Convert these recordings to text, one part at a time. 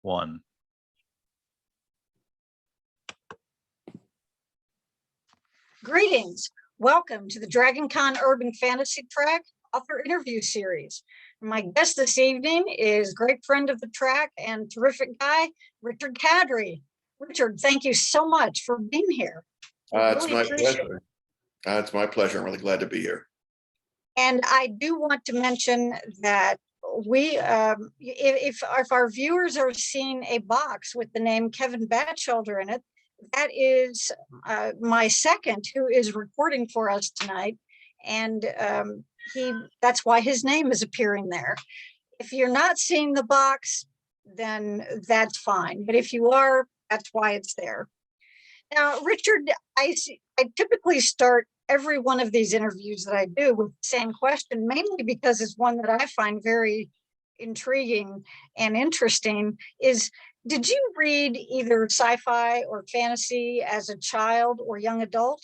one. Greetings. Welcome to the DragonCon Urban Fantasy Track Author Interview Series. My guest this evening is great friend of the track and terrific guy, Richard Kadrey. Richard, thank you so much for being here. It's my pleasure. It's my pleasure. I'm really glad to be here. And I do want to mention that we, if our viewers are seeing a box with the name Kevin Batchelder in it, that is my second who is recording for us tonight. And that's why his name is appearing there. If you're not seeing the box, then that's fine. But if you are, that's why it's there. Now, Richard, I typically start every one of these interviews that I do with the same question, mainly because it's one that I find very intriguing and interesting, is did you read either sci-fi or fantasy as a child or young adult?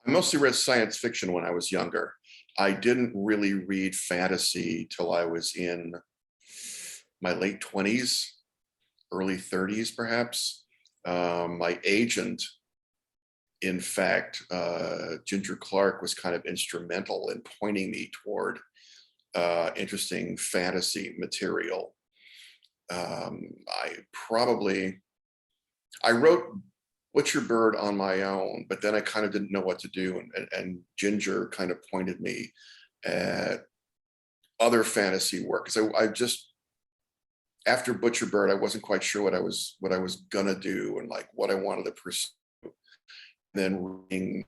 I mostly read science fiction when I was younger. I didn't really read fantasy till I was in my late 20s, early 30s, perhaps. My agent, in fact, Ginger Clark, was kind of instrumental in pointing me toward interesting fantasy material. I wrote Butcher Bird on my own, but then I kind of didn't know what to do. And Ginger kind of pointed me at other fantasy work. Because I just, after Butcher Bird, I wasn't quite sure what I was gonna do and like what I wanted to pursue. And then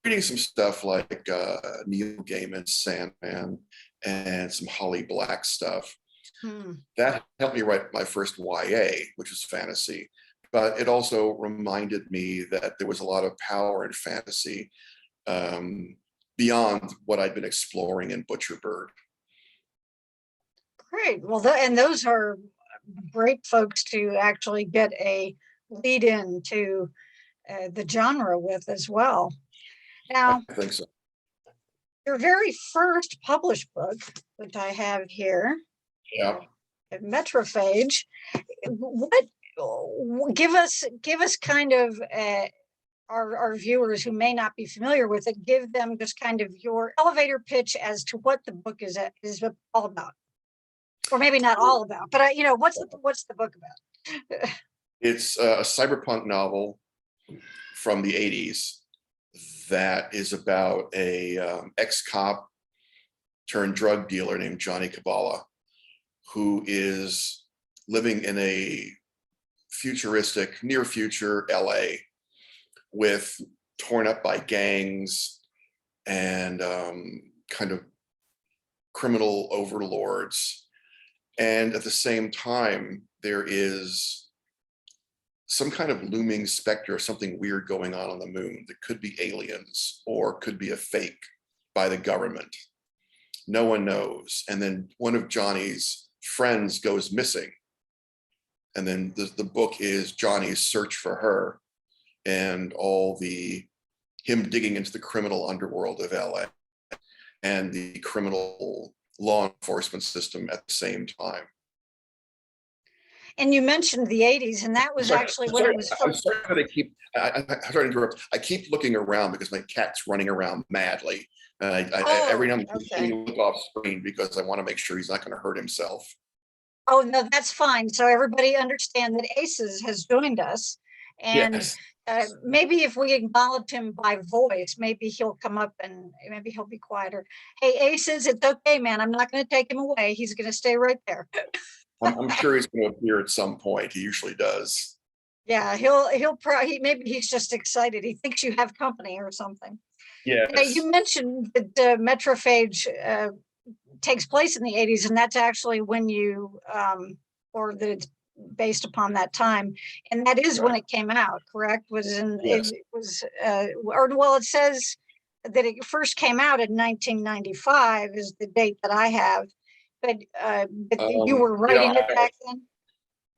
reading some stuff like Neil Gaiman's Sandman and some Holly Black stuff. That helped me write my first YA, which was fantasy. But it also reminded me that there was a lot of power in fantasy beyond what I'd been exploring in Butcher Bird. Great. Well, and those are great folks to actually get a lead in to the genre with as well. Now, I think so. Your very first published book, which I have here, Metrophage, what give us kind of our viewers who may not be familiar with it, give them just kind of your elevator pitch as to what the book is all about, or maybe not all about, but what's the book about? It's a cyberpunk novel from the 80s that is about a ex-cop turned drug dealer named Johnny Kabbalah, who is living in a futuristic, near future LA with torn up by gangs and kind of criminal overlords. And at the same time, there is some kind of looming specter of something weird going on the moon that could be aliens or could be a fake by the government. No one knows. And then one of Johnny's friends goes missing. And then the book is Johnny's search for her and him digging into the criminal underworld of LA and the criminal law enforcement system at the same time. And you mentioned the 80s, and that was actually when it was first. I'm sorry to interrupt. I keep looking around because my cat's running around madly. And every now and then I look off screen because I want to make sure he's not going to hurt himself. Oh, no, that's fine. So everybody understand that Aces has joined us. And yes. Maybe if we acknowledge him by voice, maybe he'll come up and maybe he'll be quieter. Hey, Aces, it's okay, man. I'm not going to take him away. He's going to stay right there. I'm sure he's going to appear at some point. He usually does. Yeah, he'll probably, maybe he's just excited. He thinks you have company or something. Yeah. You mentioned that Metrophage takes place in the 80s, and that's actually when you, or that it's based upon that time, and that is when it came out, correct? It says that it first came out in 1995 is the date that I have, but you were writing it back then?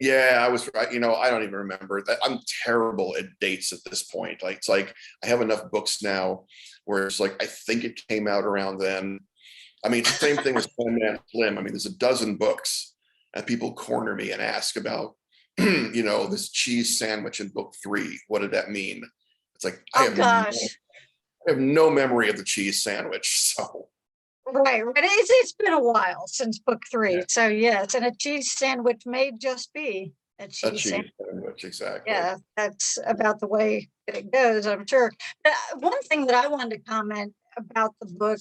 Yeah, I was right. I don't even remember that. I'm terrible at dates at this point. It's like I have enough books now where it's like I think it came out around then. I mean, same thing with Sandman Slim. I mean, there's a dozen books, and people corner me and ask about, this cheese sandwich in book 3. What did that mean? It's like, Oh gosh. I have no memory of the cheese sandwich. So Right. It's been a while since book 3. yeah, So yes, and a cheese sandwich may just be a a cheese cheese sandwich. sandwich, exactly. Yeah, that's about the way that it goes, I'm sure. But one thing that I wanted to comment about the book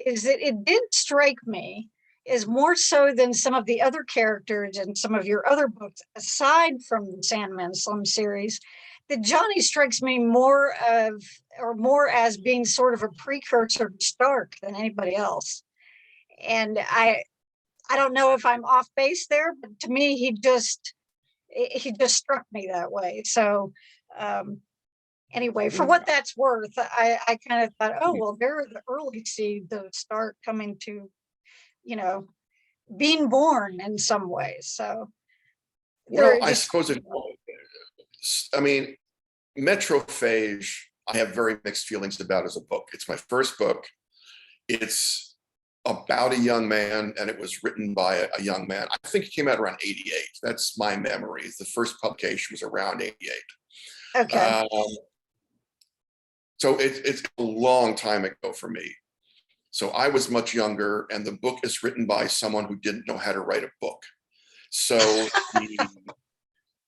is that it did strike me is more so than some of the other characters in some of your other books, aside from the Sandman Slim series, that Johnny strikes me more as being sort of a precursor to Stark than anybody else. And I don't know if I'm off base there, but to me, he just struck me that way. So anyway, for what that's worth, I kind of thought, oh, well, they're the early seeds of Stark coming to, being born in some ways. So Well, they're I just, suppose I mean, Metrophage, I have very mixed feelings about as a book. It's my first book. It's about a young man, and it was written by a young man. I think it came out around 88. That's my memory. The first publication was around 88. okay. So it's a long time ago for me. So I was much younger, and the book is written by someone who didn't know how to write a book. So the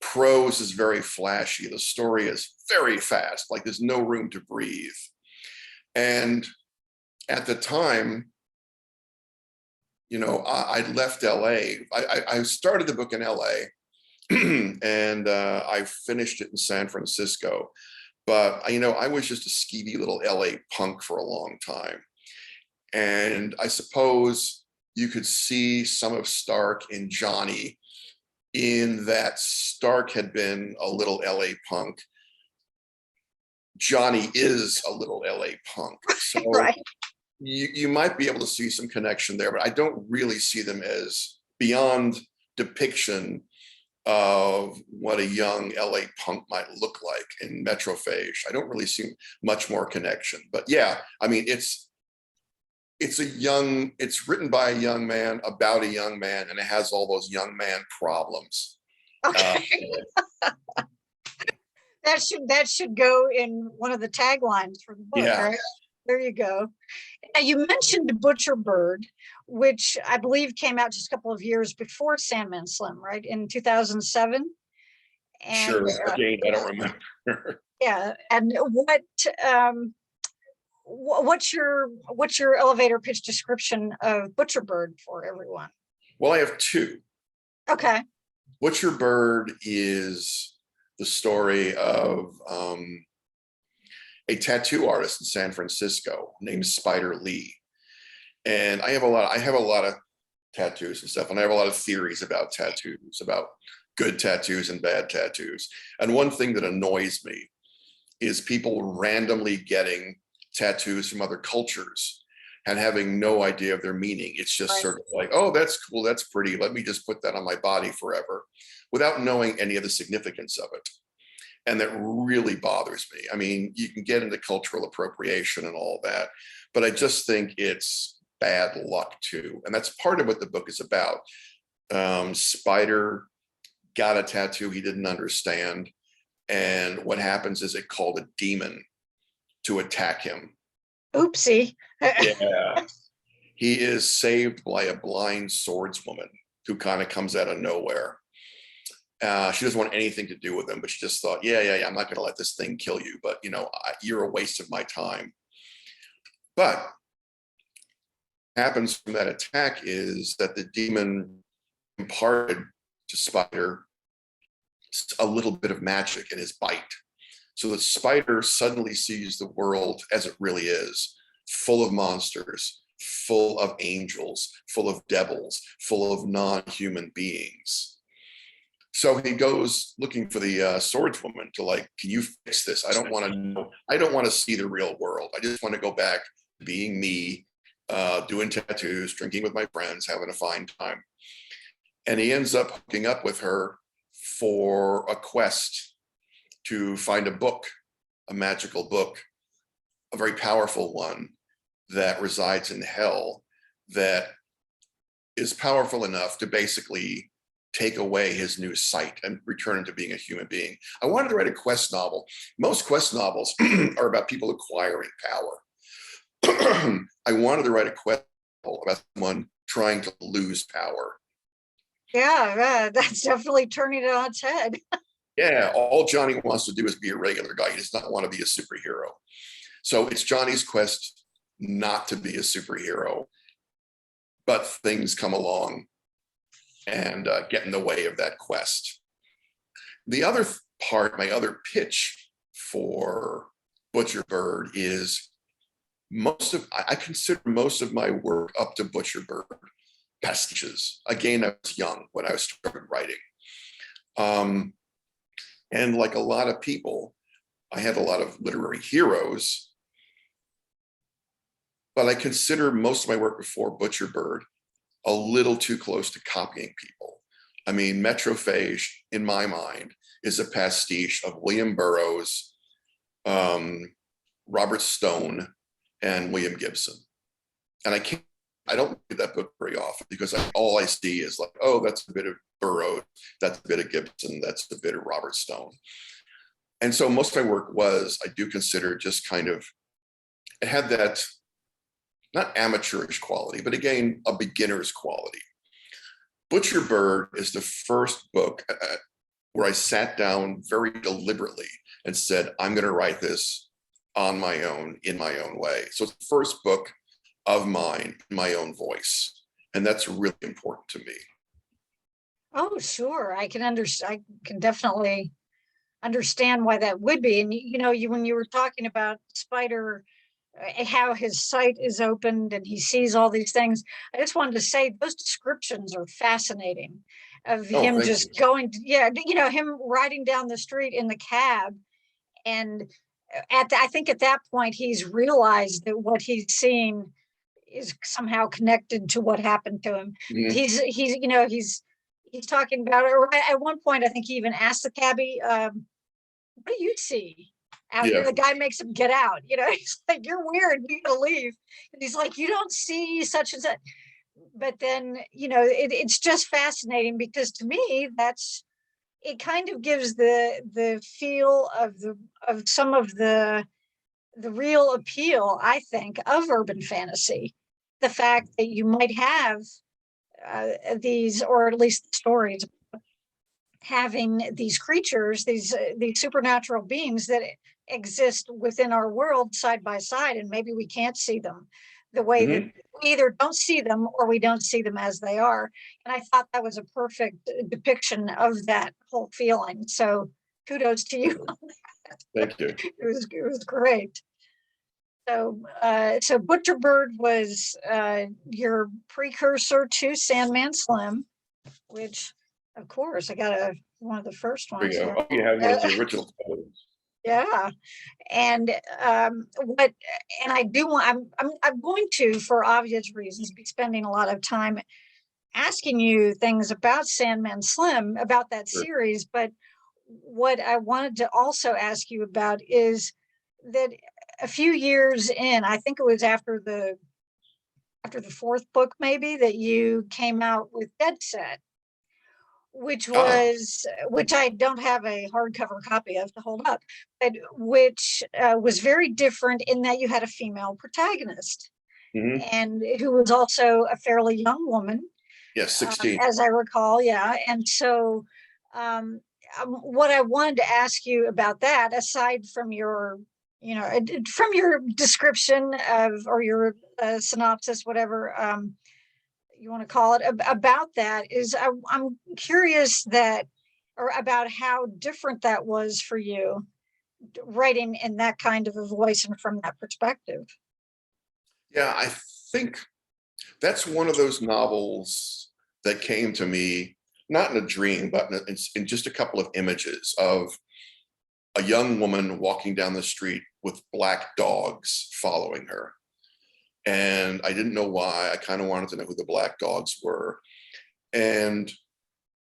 prose is very flashy. The story is very fast, like there's no room to breathe. And at the time, I left LA. I started the book in LA and I finished it in San Francisco. But, I was just a skeevy little LA punk for a long time. And I suppose you could see some of Stark in Johnny, in that Stark had been a little LA punk. Johnny is a little LA punk. So Right. you might be able to see some connection there, but I don't really see them as beyond depiction of what a young LA punk might look like in Metrophage. I don't really see much more connection. But yeah, I mean, it's written by a young man about a young man, and it has all those young man problems. Okay. That should go in one of the taglines for the book, Yeah, right? There you go. Now, you mentioned Butcher Bird, which I believe came out just a couple of years before Sandman Slim, right? In 2007. And sure. Again, I don't remember. yeah, and what's your elevator pitch description of Butcher Bird for everyone? Well, I have 2. Okay. Butcher Bird is the story of a tattoo artist in San Francisco named Spider Lee. And I have a lot of tattoos and stuff, and I have a lot of theories about tattoos, about good tattoos and bad tattoos. And one thing that annoys me is people randomly getting tattoos from other cultures and having no idea of their meaning. It's just Right. sort of like, oh, that's cool, that's pretty, let me just put that on my body forever, without knowing any of the significance of it. And that really bothers me. I mean, you can get into cultural appropriation and all that, but I just think it's bad luck too. And that's part of what the book is about. Spider got a tattoo he didn't understand. And what happens is it called a demon to attack him. Oopsie. Yeah. He is saved by a blind swordswoman who kind of comes out of nowhere. She doesn't want anything to do with him, but she just thought, yeah, I'm not going to let this thing kill you, but you're a waste of my time. But what happens from that attack is that the demon imparted to Spider a little bit of magic in his bite. So the Spider suddenly sees the world as it really is, full of monsters, full of angels, full of devils, full of non-human beings. So he goes looking for the swordswoman to can you fix this? I don't want to know. I don't want to see the real world. I just want to go back to being me, doing tattoos, drinking with my friends, having a fine time. And he ends up hooking up with her for a quest to find a book, a magical book, a very powerful one that resides in hell, that is powerful enough to basically take away his new sight and return him to being a human being. I wanted to write a quest novel. Most quest novels are about people acquiring power. I wanted to write a quest novel about someone trying to lose power. Yeah, that's definitely turning it on its head. Yeah, all Johnny wants to do is be a regular guy. He does not want to be a superhero. So it's Johnny's quest not to be a superhero, but things come along and get in the way of that quest. The other part, my other pitch for Butcher Bird is I consider most of my work up to Butcher Bird pastiches. Again, I was young when I started writing. And like a lot of people, I had a lot of literary heroes, but I consider most of my work before Butcher Bird a little too close to copying people. I mean, Metrophage, in my mind, is a pastiche of William Burroughs, Robert Stone, and William Gibson. And I don't read that book very often because all I see is like, oh, that's a bit of Burroughs, that's a bit of Gibson, that's a bit of Robert Stone. And so most of my work I do consider just kind of, it had that, not amateurish quality, but again, a beginner's quality. Butcher Bird is the first book where I sat down very deliberately and said, I'm going to write this on my own, in my own way. So it's the first book of mine, in my own voice. And that's really important to me. Oh, sure. I can definitely understand why that would be. And when you were talking about Spider, how his sight is opened and he sees all these things, I just wanted to say those descriptions are fascinating of him just going him riding down the street in the cab. And I think at that point he's realized that what he's seeing is somehow connected to what happened to him. Mm-hmm. He's talking about it. Or at one point, I think he even asked the cabbie, what do you see out here? The guy makes him get out. He's like, you're weird, you gotta leave. And he's like, you don't see such and such. But then, it's just fascinating because to me, it kind of gives the feel of some of the real appeal, I think, of urban fantasy. The fact that you might have these, or at least stories, having these creatures, these supernatural beings that exist within our world side by side, and maybe we can't see them the way that we either don't see them or we don't see them as they are. And I thought that was a perfect depiction of that whole feeling. So kudos to you. Thank you. It was great. So Butcher Bird was your precursor to Sandman Slim, which, of course, I got one of the first ones. You have one of the original titles. Yeah, and I do want. I'm going to, for obvious reasons, be spending a lot of time asking you things about Sandman Slim, about that series. But what I wanted to also ask you about is that a few years in, I think it was after the fourth book, maybe, that you came out with Dead Set, which I don't have a hardcover copy of to hold up, but which was very different in that you had a female protagonist, and who was also a fairly young woman. Yes, 16. As I recall, yeah. And so what I wanted to ask you about that, aside from your description of, or your synopsis, whatever you want to call it, about that, is I'm curious about how different that was for you, writing in that kind of a voice and from that perspective. Yeah, I think that's one of those novels that came to me, not in a dream, but in just a couple of images of a young woman walking down the street with black dogs following her. And I didn't know why. I kind of wanted to know who the black dogs were. And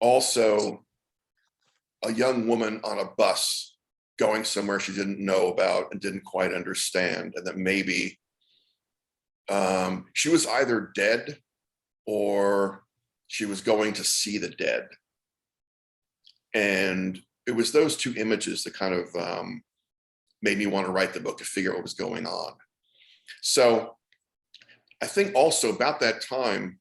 also a young woman on a bus going somewhere she didn't know about and didn't quite understand. And that maybe she was either dead or she was going to see the dead. And it was those two images that kind of made me want to write the book, to figure out what was going on. So I think also about that time,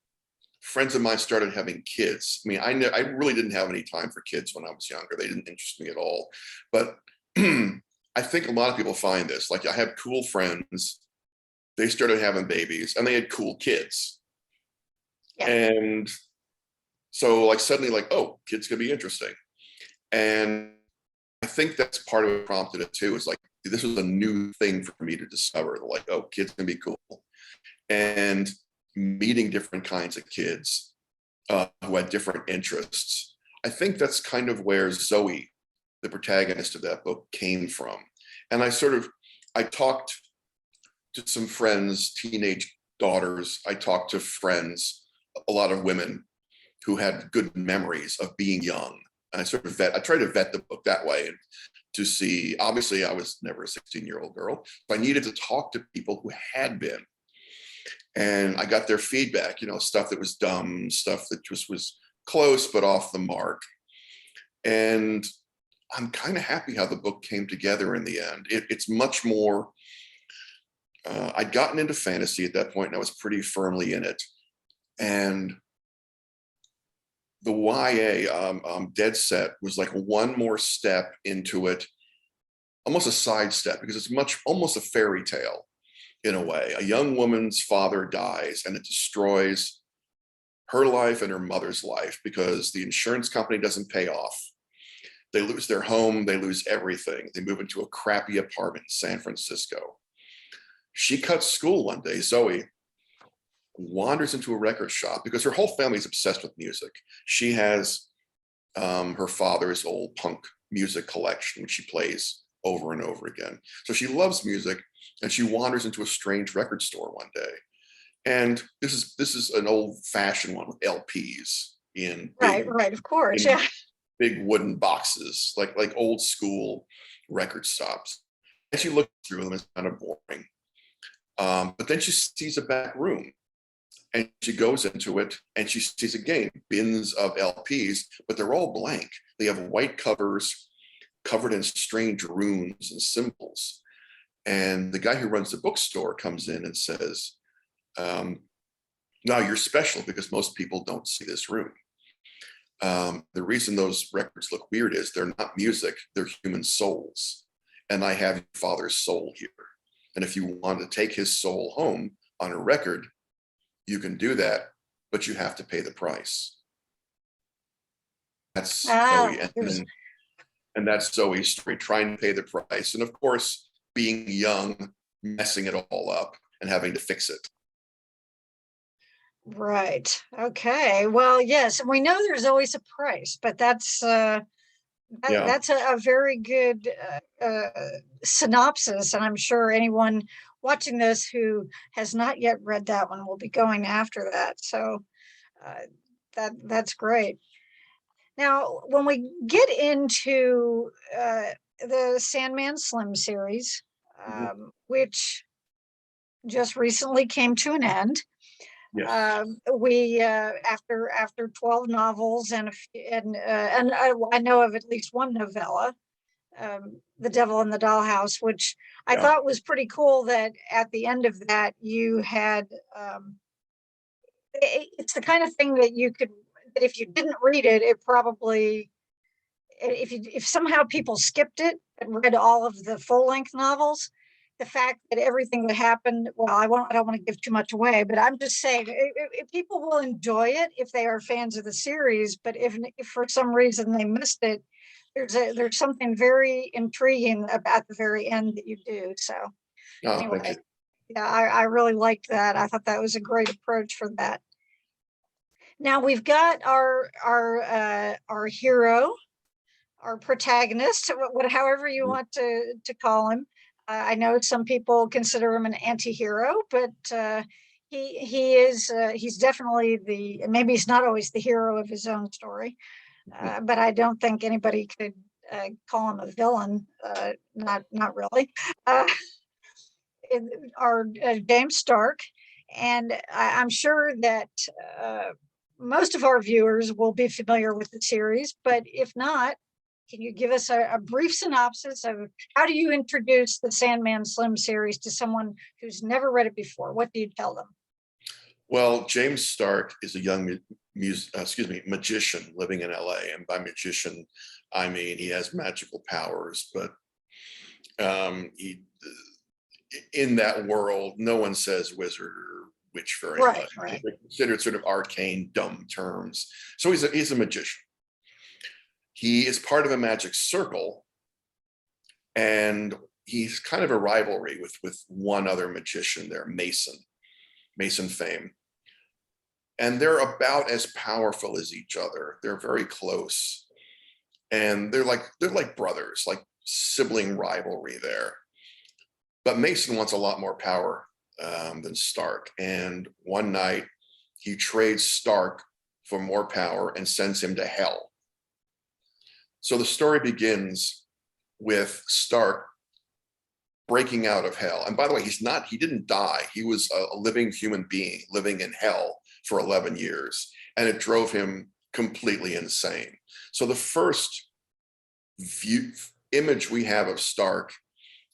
friends of mine started having kids. I mean, I really didn't have any time for kids when I was younger. They didn't interest me at all. But I think a lot of people find this. Like, I have cool friends, they started having babies and they had cool kids. Yeah. And so like suddenly like, oh, kids could be interesting. And I think that's part of what prompted it too, is like, this was a new thing for me to discover. Like, oh, kids can be cool. And meeting different kinds of kids who had different interests. I think that's kind of where Zoe, the protagonist of that book, came from. And I talked to some friends, teenage daughters. I talked to friends, a lot of women who had good memories of being young. And I tried to vet the book that way, and to see, obviously I was never a 16-year-old girl, but I needed to talk to people who had been. And I got their feedback, stuff that was dumb, stuff that just was close, but off the mark. And I'm kind of happy how the book came together in the end. It's much more, I'd gotten into fantasy at that point and I was pretty firmly in it. And the YA Dead Set was like one more step into it, almost a sidestep, because it's almost a fairy tale in a way. A young woman's father dies and it destroys her life and her mother's life because the insurance company doesn't pay off. They lose their home, they lose everything. They move into a crappy apartment in San Francisco. She cuts school one day, Zoe wanders into a record shop because her whole family is obsessed with music. She has her father's old punk music collection, which she plays over and over again. So she loves music, and she wanders into a strange record store one day. And this is an old-fashioned one with LPs in big, right, of course, in yeah. big wooden boxes, like old school record stops. And she looks through them, it's kind of boring. But then she sees a back room. And she goes into it and she sees again bins of LPs, but they're all blank. They have white covers covered in strange runes and symbols. And the guy who runs the bookstore comes in and says, "No, you're special because most people don't see this room. The reason those records look weird is they're not music, they're human souls. And I have your father's soul here. And if you want to take his soul home on a record, you can do that, but you have to pay the price." That's Zoe. And that's Zoe's story, trying to pay the price. And of course, being young, messing it all up and having to fix it. Right. Okay. Well, yes, and we know there's always a price, but that's that's a very good synopsis, and I'm sure anyone watching this who has not yet read that one will be going after that. So that's great. Now, when we get into the Sandman Slim series, which just recently came to an end, we after 12 novels and I know of at least one novella, The Devil in the Dollhouse, which I thought was pretty cool, that at the end of that you had it's the kind of thing that that if you didn't read it, it probably, if somehow people skipped it and read all of the full-length novels, the fact that everything that happened, well, I don't want to give too much away, but I'm just saying if people will enjoy it if they are fans of the series, but if for some reason they missed it, there's something very intriguing about the very end that you do. So anyway, yeah, I really liked that. I thought that was a great approach for that. Now we've got our hero, our protagonist, however you want to call him. I know some people consider him an anti-hero, but he's definitely maybe he's not always the hero of his own story, but I don't think anybody could call him a villain. Not really. Our James Stark, and I'm sure that most of our viewers will be familiar with the series, but if not, can you give us a brief synopsis of how do you introduce the Sandman Slim series to someone who's never read it before? What do you tell them? Well, James Stark is a young magician living in LA. And by magician, I mean he has magical powers, but in that world, no one says wizard or witch very much. Right. They're considered sort of arcane, dumb terms. So he's a magician. He is part of a magic circle, and he's kind of a rivalry with one other magician there, Mason fame. And they're about as powerful as each other. They're very close. And they're like brothers, like sibling rivalry there. But Mason wants a lot more power than Stark. And one night he trades Stark for more power and sends him to hell. So the story begins with Stark breaking out of hell. And by the way, he didn't die. He was a living human being living in hell for 11 years. And it drove him completely insane. So the first image we have of Stark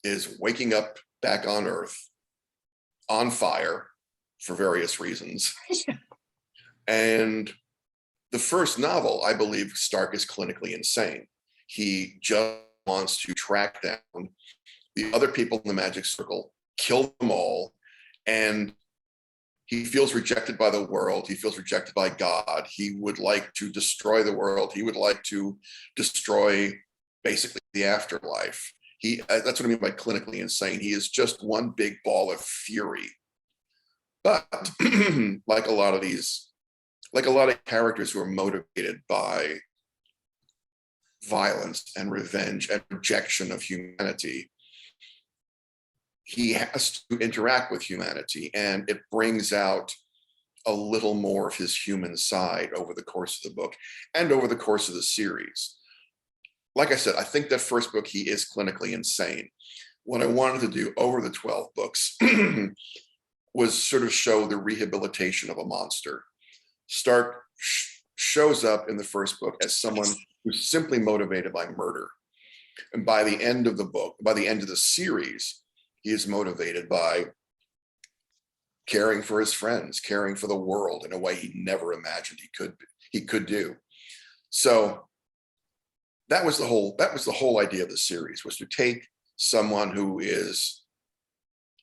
is waking up back on Earth, on fire for various reasons. And the first novel, I believe Stark is clinically insane. He just wants to track down the other people in the magic circle, kill them all, and he feels rejected by the world. He feels rejected by God. He would like to destroy the world. He would like to destroy basically the afterlife. That's what I mean by clinically insane. He is just one big ball of fury. But like a lot of characters who are motivated by violence and revenge and rejection of humanity, he has to interact with humanity, and it brings out a little more of his human side over the course of the book and over the course of the series. Like I said, I think that first book, he is clinically insane. What I wanted to do over the 12 books was sort of show the rehabilitation of a monster. Stark shows up in the first book as someone who's simply motivated by murder. And by the end of the book, by the end of the series, he is motivated by caring for his friends, caring for the world in a way he never imagined he could do. So that was the whole idea of the series, was to take someone who is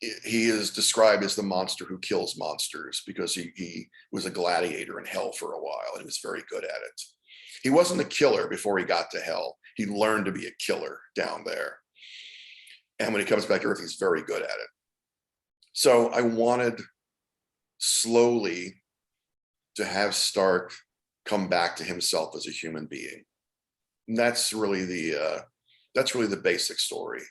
described as the monster who kills monsters, because he was a gladiator in hell for a while and he was very good at it. He wasn't a killer before he got to hell. He learned to be a killer down there. And when he comes back to Earth, he's very good at it. So I wanted slowly to have Stark come back to himself as a human being. And that's really the basic story.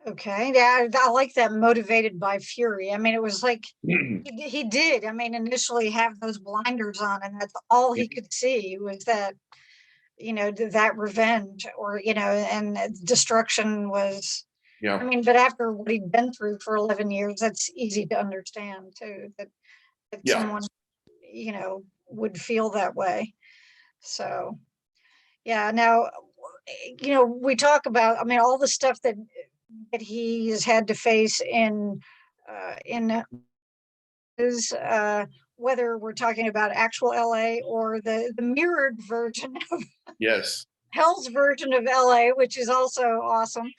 Okay, yeah, I like that, motivated by fury. I mean, it was like he did. I mean, initially have those blinders on, and that's all he could see was that, that revenge, or and destruction was. Yeah. I mean, but after what he'd been through for 11 years, that's easy to understand too. That someone, would feel that way. So, yeah. Now, we talk about. I mean, all the stuff that he has had to face in his whether we're talking about actual LA or the mirrored version of Yes. Hell's version of LA, which is also awesome.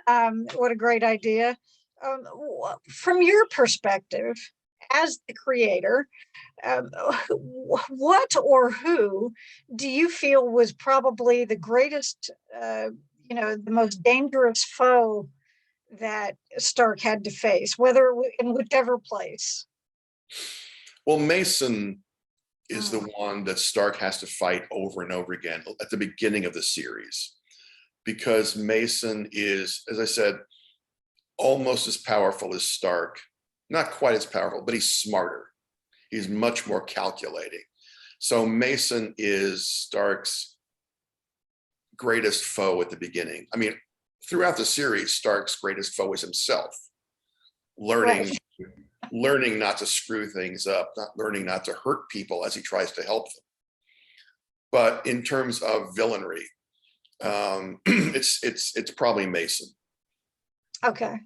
What a great idea. From your perspective as the creator, what or who do you feel was probably the greatest, the most dangerous foe that Stark had to face, whether in whichever place? Well, Mason is the one that Stark has to fight over and over again at the beginning of the series, because Mason is, as I said, almost as powerful as Stark. Not quite as powerful, but he's smarter. He's much more calculating. So Mason is Stark's greatest foe at the beginning. I mean, throughout the series, Stark's greatest foe is himself, learning learning not to screw things up, not learning not to hurt people as he tries to help them. But in terms of villainry, it's probably Mason. Okay.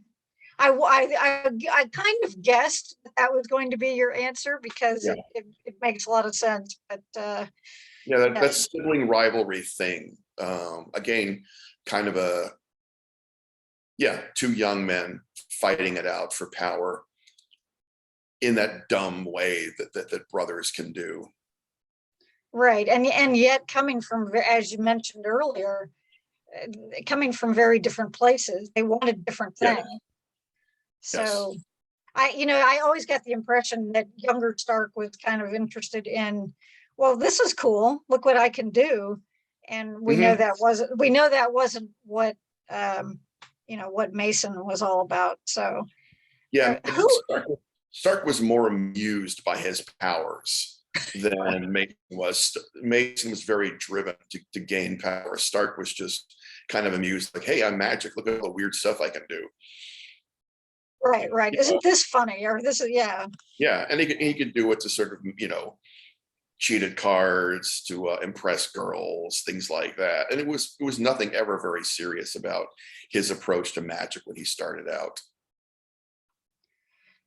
I kind of guessed that was going to be your answer because Yeah. it makes a lot of sense. But Yeah, that sibling rivalry thing. Again, kind of two young men fighting it out for power in that dumb way that brothers can do. right, and yet coming from, as you mentioned earlier, coming from very different places, they wanted different Yeah. things. Yes. So I always got the impression that younger Stark was kind of interested in, well, this is cool. Look what I can do. And we know that wasn't what what Mason was all about. So Yeah, who Stark was more amused by his powers than Mason was. Mason was very driven to gain power. Stark was just kind of amused, like, hey, I'm magic. Look at all the weird stuff I can do. right. Isn't this funny? Or this is Yeah, and he could do it to sort of, cheated cards to impress girls, things like that. And it was nothing ever very serious about his approach to magic when he started out.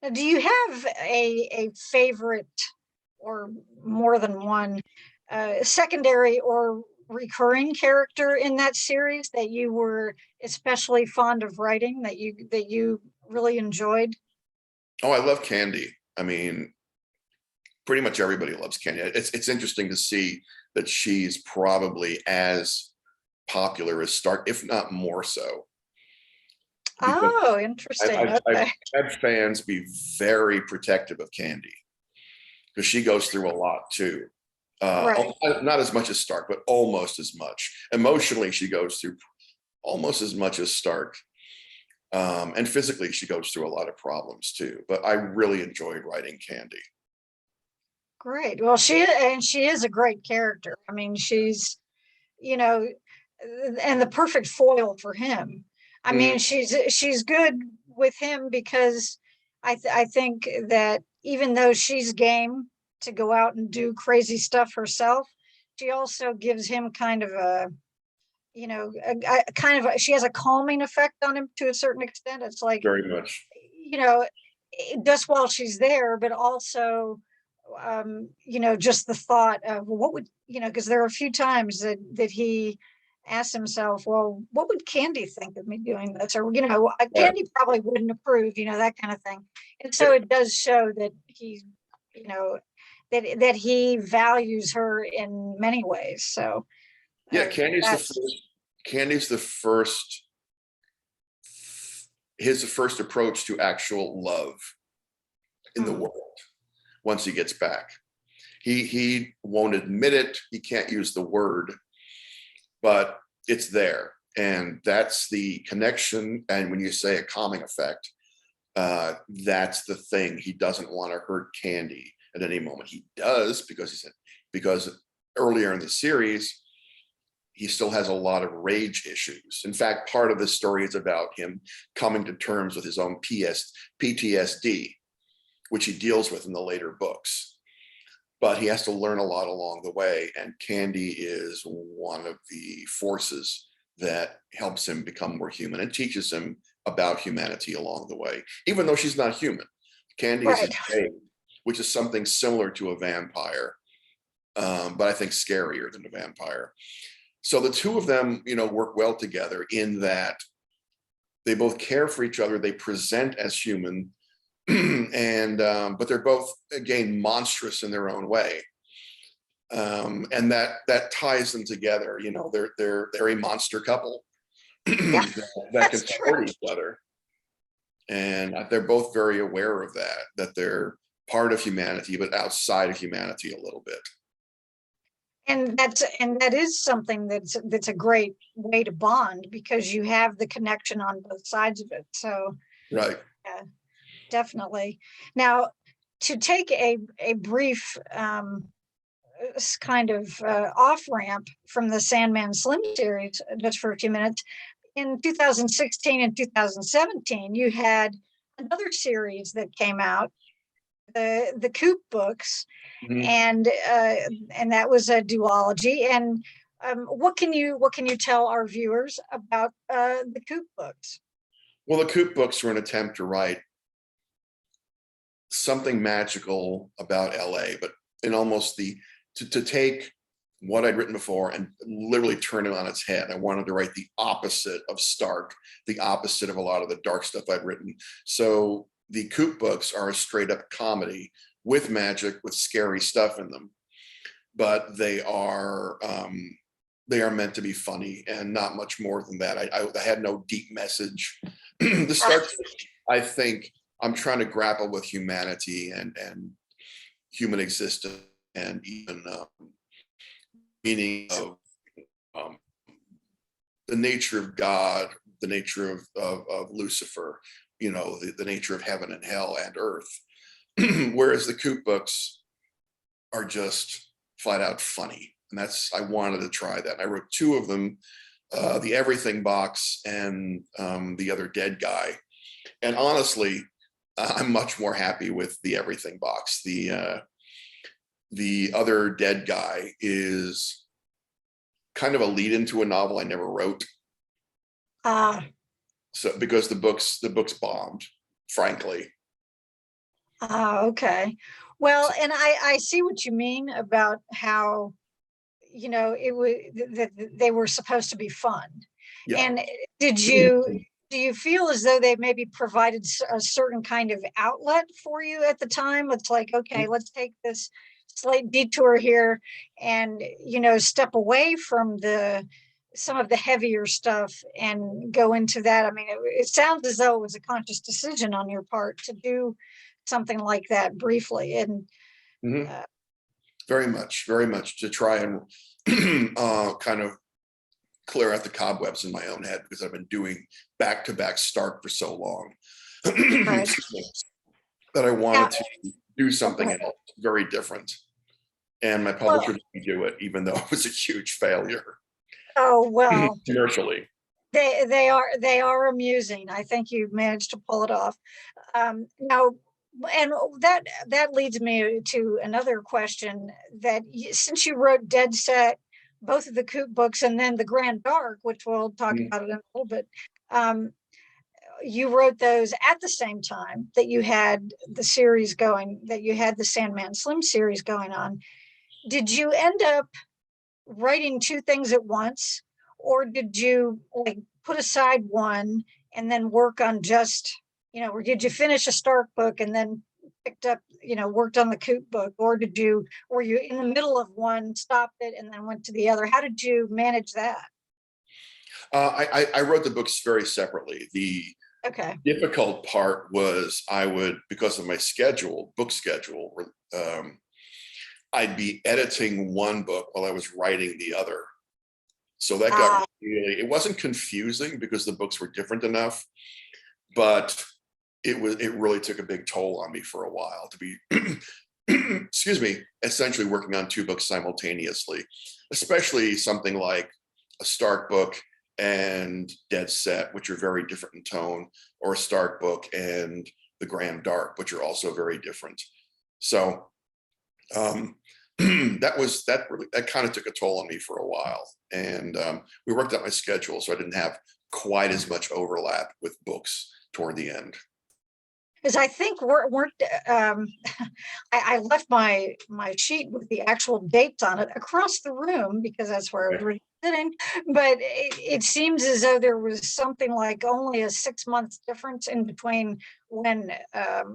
Now, do you have a favorite or more than one secondary or recurring character in that series that you were especially fond of writing, that you really enjoyed? Oh, I love Candy. I mean, pretty much everybody loves Candy. It's interesting to see that she's probably as popular as Stark, if not more so. Oh, interesting. I've Okay. had fans be very protective of Candy because she goes through a lot too. Right. Not as much as Stark, but almost as much. Emotionally, she goes through almost as much as Stark. And physically, she goes through a lot of problems too. But I really enjoyed writing Candy. Great. Well, she is a great character. I mean, she's, you know, and the perfect foil for him. I mean, she's good with him because I think that even though she's game to go out and do crazy stuff herself, she also gives him kind of a kind of she has a calming effect on him to a certain extent. It's like, Very much. Just while she's there, but also just the thought of what would, because there are a few times that he asked himself, well, what would Candy think of me doing this? Or, Candy probably wouldn't approve, that kind of thing. And so it does show that he's, that he values her in many ways. So yeah, Candy's the first, his first approach to actual love in the world. Once he gets back, he won't admit it. He can't use the word, but it's there. And that's the connection. And when you say a calming effect, that's the thing. He doesn't want to hurt Candy at any moment. He does because earlier in the series, he still has a lot of rage issues. In fact, part of the story is about him coming to terms with his own PTSD, which he deals with in the later books. But he has to learn a lot along the way. And Candy is one of the forces that helps him become more human and teaches him about humanity along the way, even though she's not human. Candy is a jade, which is something similar to a vampire, but I think scarier than a vampire. So the two of them, work well together in that they both care for each other. They present as human, and but they're both, again, monstrous in their own way. And that ties them together. They're a monster couple that can support each other. And they're both very aware of that they're part of humanity, but outside of humanity a little bit. And that is something that's a great way to bond, because you have the connection on both sides of it. So right. Yeah, definitely. Now, to take a brief kind of off ramp from the Sandman Slim series, just for a few minutes, in 2016 and 2017, you had another series that came out the Coop Books, Mhm. and that was a duology. And what can you tell our viewers about the Coop Books? Well, the Coop books were an attempt to write something magical about LA, but in almost to take what I'd written before and literally turn it on its head. I wanted to write the opposite of Stark, the opposite of a lot of the dark stuff I'd written. So the Coop books are a straight up comedy with magic, with scary stuff in them, but they are meant to be funny and not much more than that. I had no deep message. The Stark, I think I'm trying to grapple with humanity and human existence and even meaning of um, the nature of God, the nature of Lucifer, the nature of heaven and hell and earth. Whereas the Coop books are just flat out funny. And I wanted to try that. I wrote two of them, the Everything box and the other Dead Guy. And honestly, I'm much more happy with the Everything box. The other Dead Guy is kind of a lead into a novel I never wrote. So because the books bombed, frankly. Okay. Well, and I see what you mean about how, it was that they were supposed to be fun. Yeah. And do you feel as though they maybe provided a certain kind of outlet for you at the time? It's like, okay, let's take this slight detour here and, step away from some of the heavier stuff and go into that. I mean, it sounds as though it was a conscious decision on your part to do something like that briefly. And Mhm. Very much to try and kind of clear out the cobwebs in my own head, because I've been doing back-to-back Stark for so long right. that I Now, wanted to do something okay. else very different. And my Well, publisher didn't do it, even though it was a huge failure oh well, commercially. they are amusing. I think you managed to pull it off. Now, and that leads me to another question, that since you wrote Dead Set, both of the Coop books, and then the Grand Dark, which we'll talk Mhm. about it in a little bit, um, you wrote those at the same time that you had the series going, that you had the Sandman Slim series going on. Did you end up writing two things at once, or did you like put aside one and then work on just, or did you finish a Stark book and then picked up, worked on the Coop book, or were you in the middle of one, stopped it, and then went to the other? How did you manage that? I wrote the books very separately. The Okay. difficult part was because of my book schedule, I'd be editing one book while I was writing the other. So that got it wasn't confusing because the books were different enough, but it really took a big toll on me for a while to be, excuse me, essentially working on two books simultaneously, especially something like a Stark book and Dead Set, which are very different in tone, or a Stark book and the Grand Dark, which are also very different. So that kind of took a toll on me for a while, and we worked out my schedule so I didn't have quite as much overlap with books toward the end. Because I think weren't I left my sheet with the actual dates on it across the room because that's where I was Okay. really sitting. But it seems as though there was something like only a 6 months difference in between when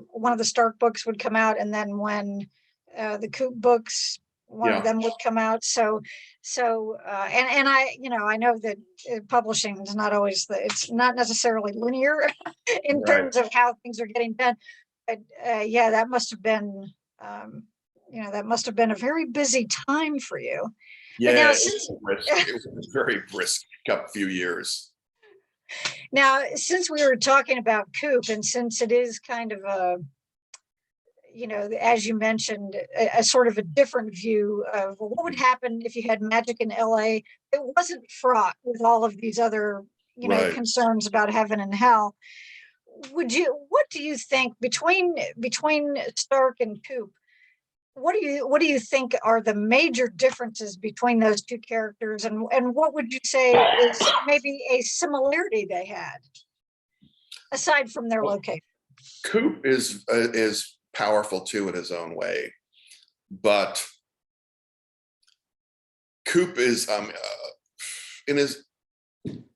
one of the Stark books would come out and then when the Coop books, one of Yeah. them would come out. And I know that publishing is not always it's not necessarily linear in Right. terms of how things are getting done. But yeah, that must have been, a very busy time for you. But Yeah, now, it was since a brisk. It was a very brisk few years. since we were talking about Coop, and since it is kind of as you mentioned, a sort of a different view of what would happen if you had magic in LA. It wasn't fraught with all of these other, Right. concerns about heaven and hell. what do you think between Stark and Coop? What do you think are the major differences between those two characters, and what would you say is maybe a similarity they had aside from their Well, location? Coop is powerful too in his own way, but Coop is in his.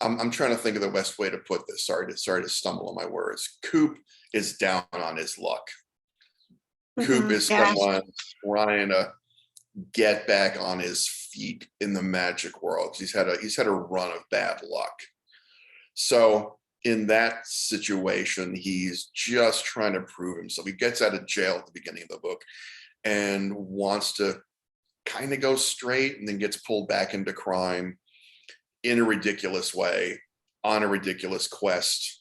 I'm trying to think of the best way to put this. Sorry to stumble on my words. Coop is down on his luck. Coop is Yeah. someone trying to get back on his feet in the magic world. He's had a run of bad luck. So in that situation, he's just trying to prove himself. He gets out of jail at the beginning of the book and wants to kind of go straight, and then gets pulled back into crime in a ridiculous way on a ridiculous quest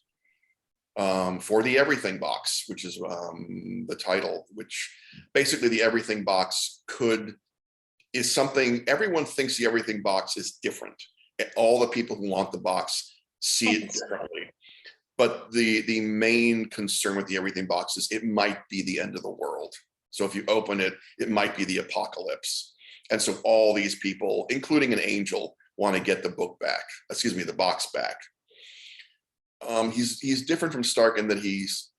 for the Everything Box, which is the title, which basically the Everything Box is something everyone thinks the Everything Box is different. All the people who want the box see it differently. But the main concern with the Everything Box is it might be the end of the world. So if you open it, it might be the apocalypse. And so all these people, including an angel, want to get the box back. He's different from Stark in that he's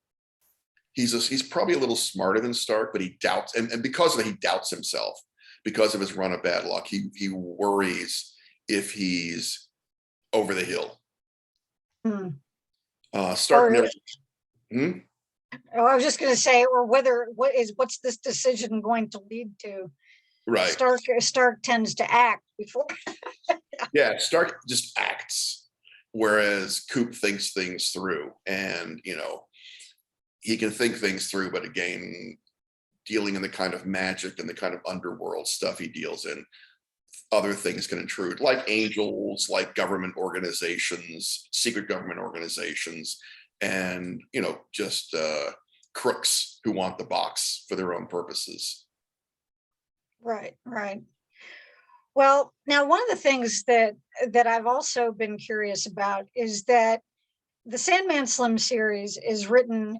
probably a little smarter than Stark, but he doubts, and because of that, he doubts himself because of his run of bad luck. He worries if he's over the hill. Stark never. Oh, I was just going to say, or what's this decision going to lead to? Right. Stark tends to act before. Yeah, Stark just acts, whereas Coop thinks things through, and he can think things through, but again, dealing in the kind of magic and the kind of underworld stuff he deals in, other things can intrude, like angels, like government organizations, secret government organizations, and just crooks who want the box for their own purposes. Right. Well, now one of the things that I've also been curious about is that the Sandman Slim series is written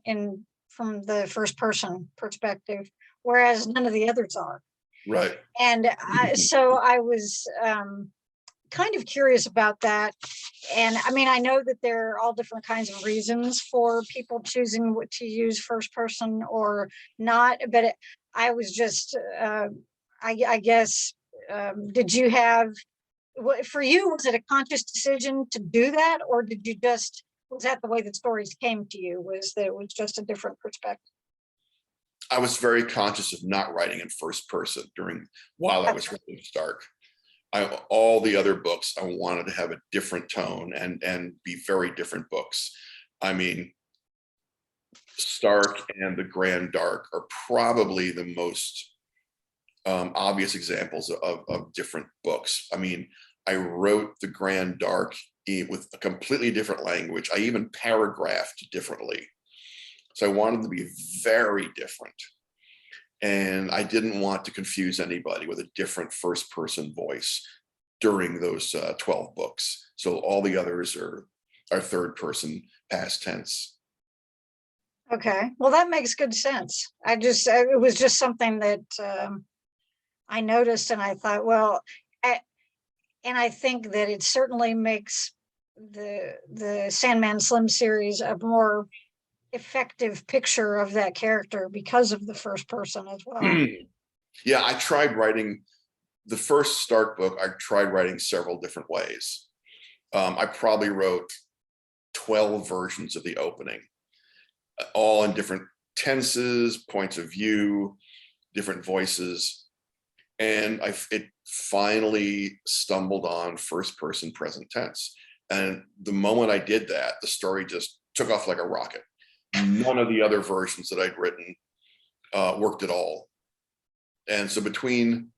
from the first person perspective, whereas none of the others are. Right. And so I was kind of curious about that. And I mean, I know that there are all different kinds of reasons for people choosing to use first person or not, but I was just, I guess, did you have, for you, was it a conscious decision to do that, or was that the way the stories came to you, was that it was just a different perspective? I was very conscious of not writing in first person while I was writing Stark. All the other books, I wanted to have a different tone and be very different books. I mean, Stark and the Grand Dark are probably the most obvious examples of different books. I mean, I wrote the Grand Dark with a completely different language. I even paragraphed differently. So I wanted to be very different. And I didn't want to confuse anybody with a different first person voice during those 12 books. So all the others are third person past tense. Okay, well, that makes good sense. It was just something that I noticed, and I thought, well, and I think that it certainly makes the Sandman Slim series a more effective picture of that character because of the first person as well. Yeah, I tried writing the first Stark book. I tried writing several different ways. I probably wrote 12 versions of the opening, all in different tenses, points of view, different voices. And it finally stumbled on first person present tense. And the moment I did that, the story just took off like a rocket. None of the other versions that I'd written worked at all. And so between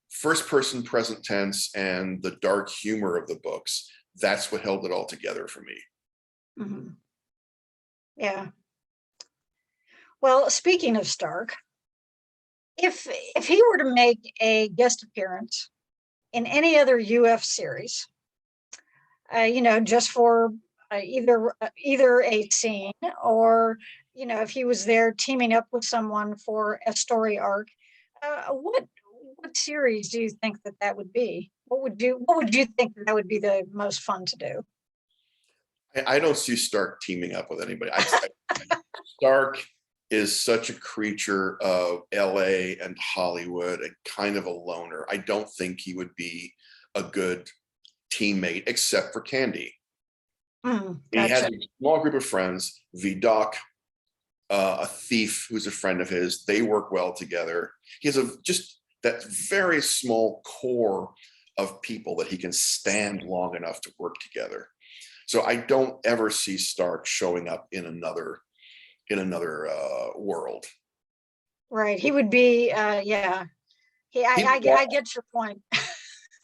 first person present tense and the dark humor of the books, that's what held it all together for me. Mm-hmm. Yeah. Well, speaking of Stark, if he were to make a guest appearance in any other UF series, just for either a scene, or if he was there teaming up with someone for a story arc. What series do you think that would be? What would you think that would be the most fun to do? I don't see Stark teaming up with anybody. Stark is such a creature of LA and Hollywood and kind of a loner. I don't think he would be a good teammate except for Candy. He has Gotcha. a small group of friends, Vidoc, a thief who's a friend of his. They work well together. He has just that very small core of people that he can stand long enough to work together. So I don't ever see Stark showing up in another world. Right. He would be, yeah. I get your point.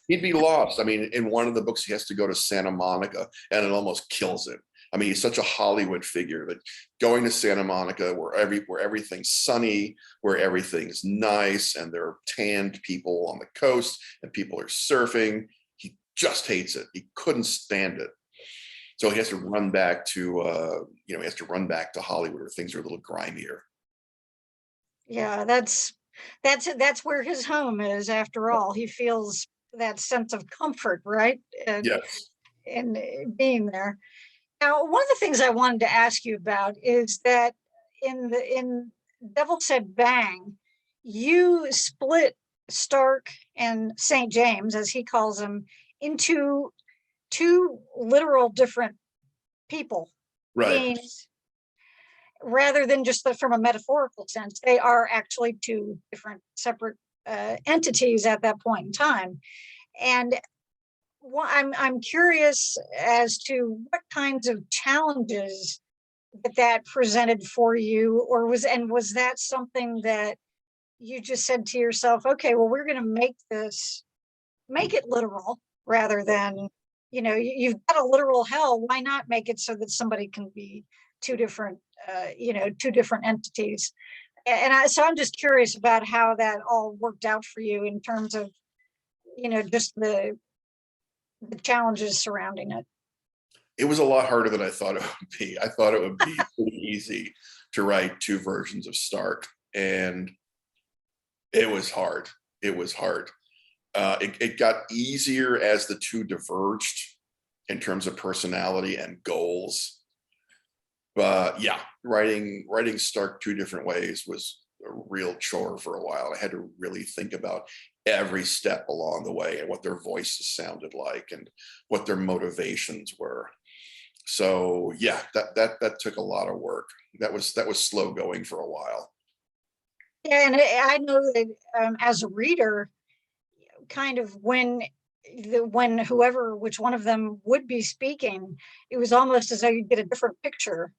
He'd be lost. I mean, in one of the books, he has to go to Santa Monica, and it almost kills him. I mean, he's such a Hollywood figure that going to Santa Monica, where everything's sunny, where everything's nice, and there are tanned people on the coast, and people are surfing, he just hates it. He couldn't stand it. So he has to run back to, Hollywood, where things are a little grimier. Yeah, that's where his home is. After all, he feels that sense of comfort, right? Yes. In being there. Now, one of the things I wanted to ask you about is that in Devil Said Bang, you split Stark and St. James, as he calls them, into two literal different people, Right. beings, rather than just from a metaphorical sense. They are actually two different separate entities at that point in time. And I'm curious as to what kinds of challenges that presented for you, or was that something that you just said to yourself, okay, well, we're going to make it literal, rather than, you've got a literal hell. Why not make it so that somebody can be two different, two different entities? So I'm just curious about how that all worked out for you in terms of, just the challenges surrounding it. It was a lot harder than I thought it would be. I thought it would be pretty easy to write two versions of Stark, and it was hard. It was hard. It got easier as the two diverged in terms of personality and goals. But yeah, writing Stark two different ways was a real chore for a while. I had to really think about every step along the way and what their voices sounded like and what their motivations were. So yeah, that took a lot of work. That was slow going for a while. Yeah, and I know that as a reader, kind of when which one of them would be speaking, it was almost as though you get a different picture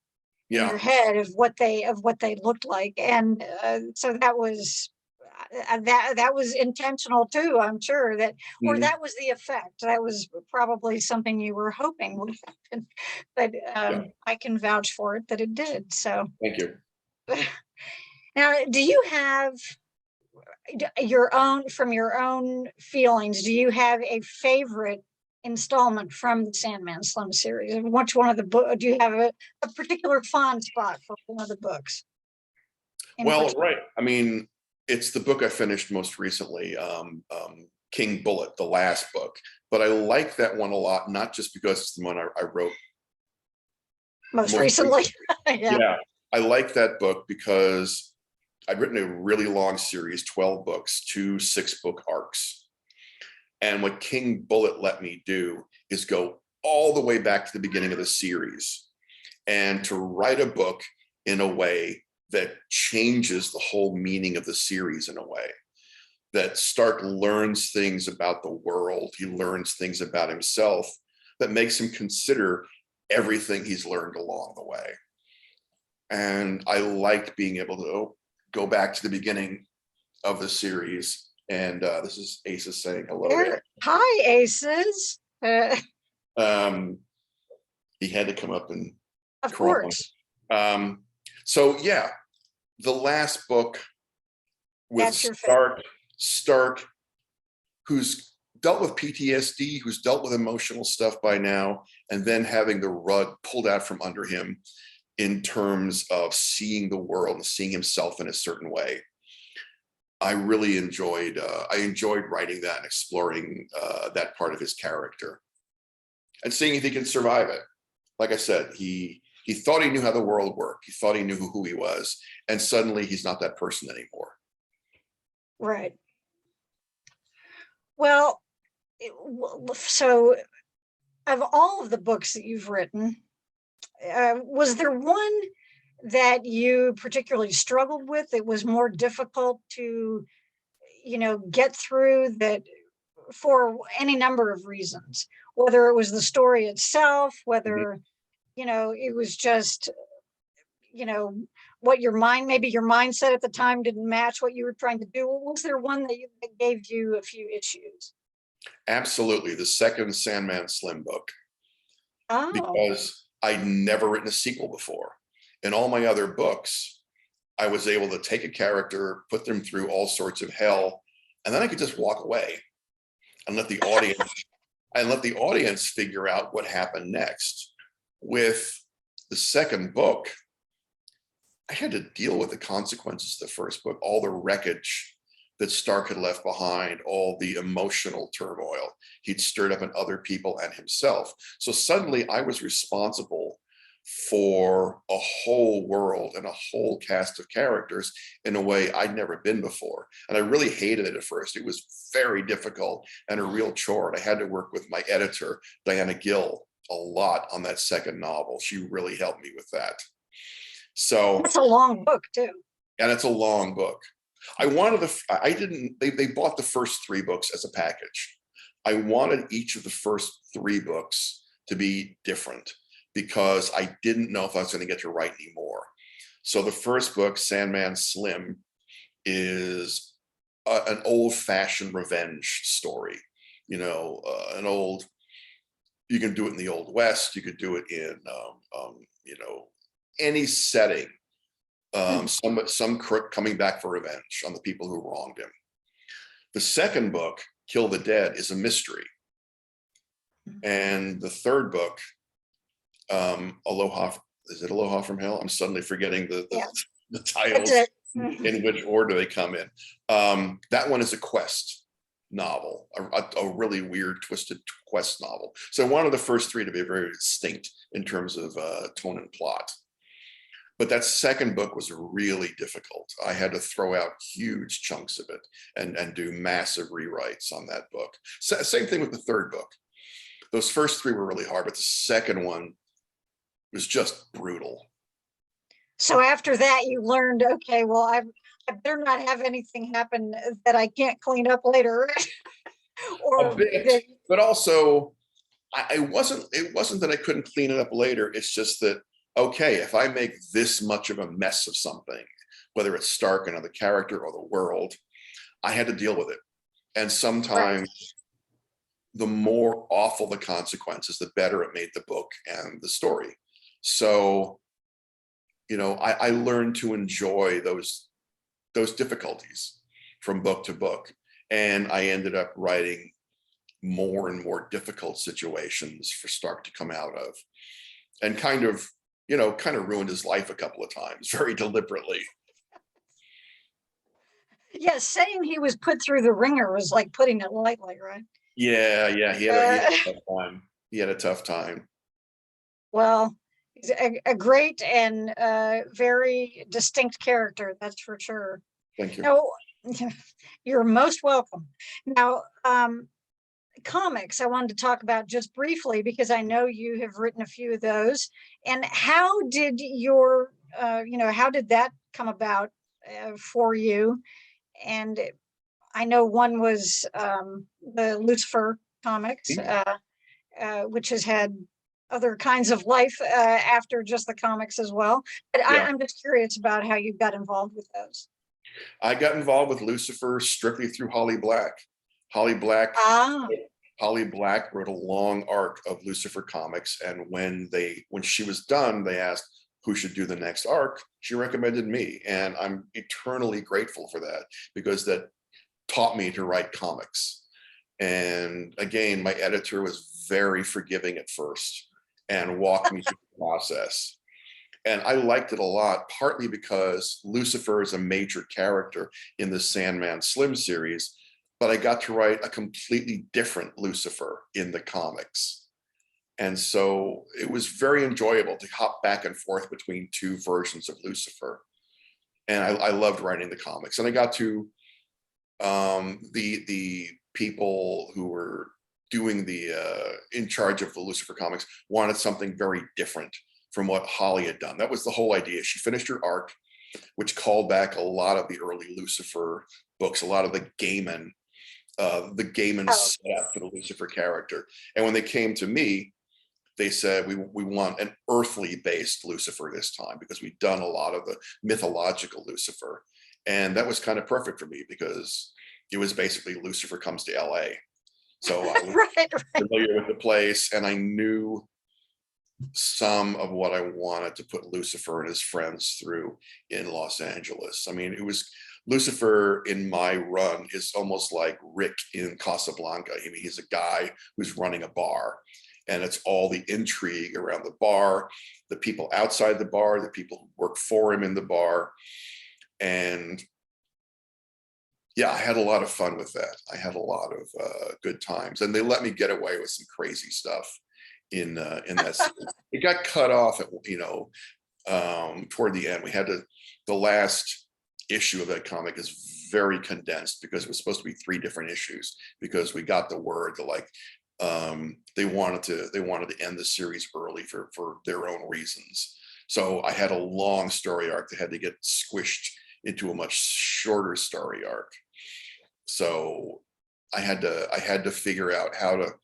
in your Yeah. head of what they looked like, and so that was intentional too. I'm sure that, or Mhm. that was the effect. That was probably something you were hoping would happen, but Yeah. I can vouch for it that it did. So Thank you. now, do you have your own feelings? Do you have a favorite installment from the Sandman Slim series? And which one of the book do you have a particular fond spot for one of the books? Well, right. I mean, it's the book I finished most recently, King Bullet, the last book. But I like that one a lot, not just because it's the one I wrote Most recently. Yeah. Yeah, I like that book because I'd written a really long series, 12 books, 2 6-book arcs. And what King Bullet let me do is go all the way back to the beginning of the series and to write a book in a way that changes the whole meaning of the series, in a way that Stark learns things about the world. He learns things about himself that makes him consider everything he's learned along the way. And I liked being able to go back to the beginning of the series. And this is Aces saying hello there. Hi, Aces. He had to come up and Of course. So yeah, the last book with That's your favorite. Stark, who's dealt with PTSD, who's dealt with emotional stuff by now, and then having the rug pulled out from under him in terms of seeing the world and seeing himself in a certain way. I really enjoyed, writing that and exploring that part of his character and seeing if he can survive it. Like I said, he thought he knew how the world worked. He thought he knew who he was. And suddenly he's not that person anymore. Right. Well, so of all of the books that you've written, was there one that you particularly struggled with? It was more difficult to, get through, that for any number of reasons, whether it was the story itself, whether, it was just, what maybe your mindset at the time didn't match what you were trying to do. Was there one that gave you a few issues? Absolutely. The second Sandman Slim book, Oh, because I'd never written a sequel before. In all my other books, I was able to take a character, put them through all sorts of hell, and then I could just walk away and let the audience figure out what happened next. With the second book, I had to deal with the consequences of the first book, all the wreckage that Stark had left behind, all the emotional turmoil he'd stirred up in other people and himself. So suddenly I was responsible for a whole world and a whole cast of characters in a way I'd never been before. And I really hated it at first. It was very difficult and a real chore. And I had to work with my editor, Diana Gill, a lot on that second novel. She really helped me with that. So it's a long book too. And it's a long book. They bought the first 3 books as a package. I wanted each of the first 3 books to be different because I didn't know if I was going to get to write any more. So the first book, Sandman Slim, is an old-fashioned revenge story. You can do it in the Old West. You could do it in, any setting. Some crook coming back for revenge on the people who wronged him. The second book, Kill the Dead, is a mystery. And the third book, Aloha, is it Aloha from Hell? I'm suddenly forgetting the titles in which order they come in. That one is a quest novel, a really weird, twisted quest novel. So I wanted the first 3 to be very distinct in terms of tone and plot. But that second book was really difficult. I had to throw out huge chunks of it and do massive rewrites on that book. Same thing with the third book. Those first 3 were really hard, but the second one was just brutal. So after that, you learned, okay, well, I better not have anything happen that I can't clean up later. Or a bit, but also it wasn't that I couldn't clean it up later. It's just that, okay, if I make this much of a mess of something, whether it's Stark, another character, or the world, I had to deal with it. And sometimes the more awful the consequences, the better it made the book and the story. So, I learned to enjoy those difficulties from book to book. And I ended up writing more and more difficult situations for Stark to come out of, and kind of ruined his life a couple of times, very deliberately. Yes, saying he was put through the ringer was like putting it lightly, right? Yeah, he had a tough time. He had a tough time. Well, he's a great and very distinct character, that's for sure. Thank you. No, you're most welcome. Now, comics I wanted to talk about just briefly, because I know you have written a few of those. And how did how did that come about for you? And I know one was the Lucifer comics, which has had other kinds of life after just the comics as well. But I'm just curious about how you got involved with those. I got involved with Lucifer strictly through Holly Black. Holly Black wrote a long arc of Lucifer comics, and when she was done, they asked who should do the next arc. She recommended me, and I'm eternally grateful for that, because that taught me to write comics. And again, my editor was very forgiving at first and walked me through the process. And I liked it a lot, partly because Lucifer is a major character in the Sandman Slim series, but I got to write a completely different Lucifer in the comics. And so it was very enjoyable to hop back and forth between two versions of Lucifer. And I loved writing the comics. And I got to the people who were doing the in charge of the Lucifer comics wanted something very different from what Holly had done. That was the whole idea. She finished her arc, which called back a lot of the early Lucifer books, a lot of the Gaiman setup for the Lucifer character. And when they came to me, they said, we want an earthly based Lucifer this time, because we've done a lot of the mythological Lucifer. And that was kind of perfect for me, because it was basically Lucifer comes to LA. So I was Right. familiar with the place, and I knew some of what I wanted to put Lucifer and his friends through in Los Angeles. I mean, it was Lucifer in my run is almost like Rick in Casablanca. I mean, he's a guy who's running a bar, and it's all the intrigue around the bar, the people outside the bar, the people who work for him in the bar. And yeah, I had a lot of fun with that. I had a lot of good times, and they let me get away with some crazy stuff in that series. It got cut off at, toward the end. We had to, the last issue of that comic is very condensed, because it was supposed to be 3 different issues, because we got the word that they wanted to end the series early for their own reasons. So I had a long story arc that had to get squished into a much shorter story arc. So I had to figure out how to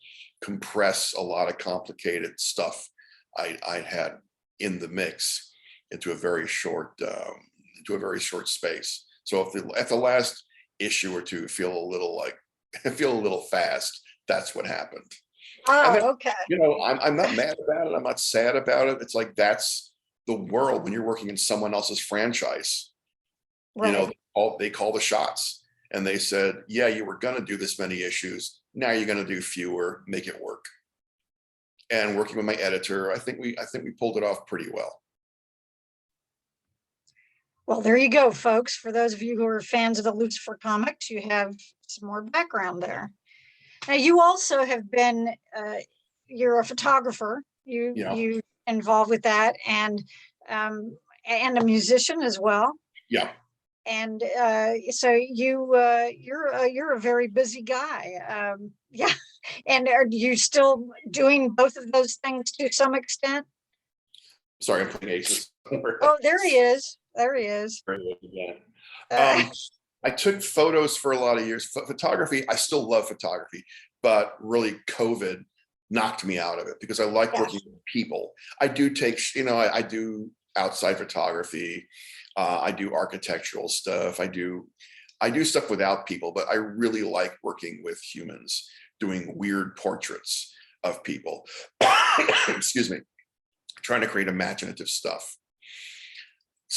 compress a lot of complicated stuff I had in the mix into a very short space. So if the last issue or two feel a little fast, that's what happened. Oh, okay. I'm not mad about it. I'm not sad about it. It's like, that's the world when you're working in someone else's franchise. Right. They call the shots, and they said, yeah, you were going to do this many issues. Now you're going to do fewer, make it work. And working with my editor, I think we pulled it off pretty well. Well, there you go, folks. For those of you who are fans of the Lucifer comics, you have some more background there. Now, you also have been, you're a photographer. You involved with that, and a musician as well. Yeah. And so you're a very busy guy. Yeah. And are you still doing both of those things to some extent? Sorry, I'm putting aces. Oh, there he is. There he is. I took photos for a lot of years. Photography, I still love photography, but really COVID knocked me out of it, because I like working with people. I do take, I do outside photography. I do architectural stuff. I do stuff without people, but I really like working with humans, doing weird portraits of people. Excuse me. Trying to create imaginative stuff.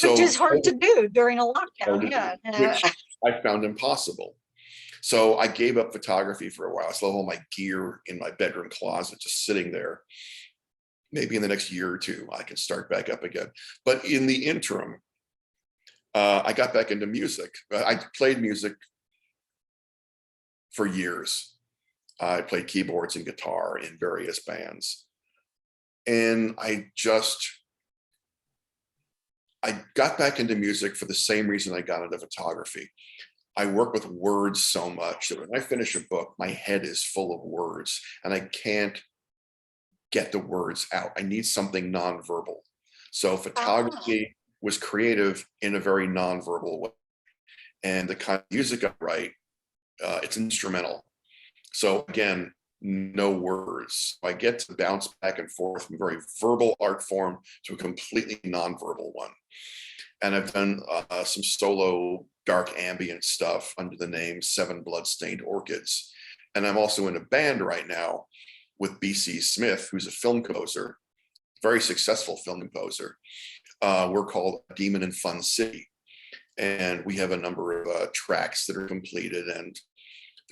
Which is hard to do during a lockdown. Yeah. Which I found impossible. So I gave up photography for a while. I still have all my gear in my bedroom closet, just sitting there. Maybe in the next year or two, I can start back up again. But in the interim, I got back into music. I played music for years. I played keyboards and guitar in various bands. And I got back into music for the same reason I got into photography. I work with words so much that when I finish a book, my head is full of words, and I can't get the words out. I need something nonverbal. So photography was creative in a very nonverbal way. And the kind of music I write, it's instrumental. So again, no words. I get to bounce back and forth from a very verbal art form to a completely nonverbal one. And I've done some solo dark ambient stuff under the name 7 Bloodstained Orchids. And I'm also in a band right now with B.C. Smith, who's a film composer, very successful film composer. We're called Demon in Fun City. And we have a number of tracks that are completed, and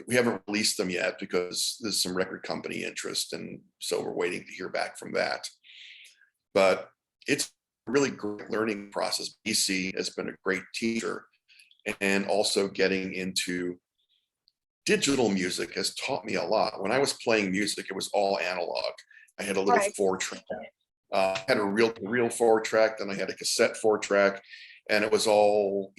We haven't released them yet because there's some record company interest, and so we're waiting to hear back from that. But it's a really great learning process. BC has been a great teacher, and also getting into digital music has taught me a lot. When I was playing music, it was all analog. I had a little Right. 4-track. I had a real 4-track, then I had a cassette 4-track, and it was all,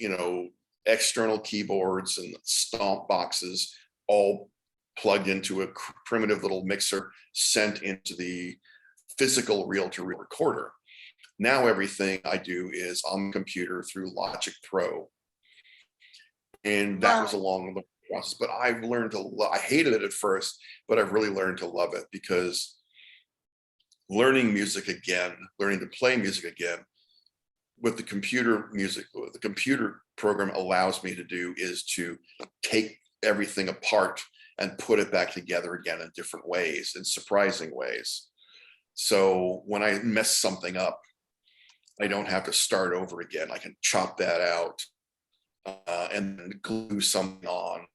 external keyboards and stomp boxes, all plugged into a primitive little mixer, sent into the physical reel-to-reel recorder. Now everything I do is on the computer through Logic Pro. And that was a long process, but I've learned to I hated it at first, but I've really learned to love it, because learning music again, learning to play music again with the computer music, what the computer program allows me to do is to take everything apart and put it back together again in different ways, in surprising ways. So when I mess something up, I don't have to start over again. I can chop that out and glue something on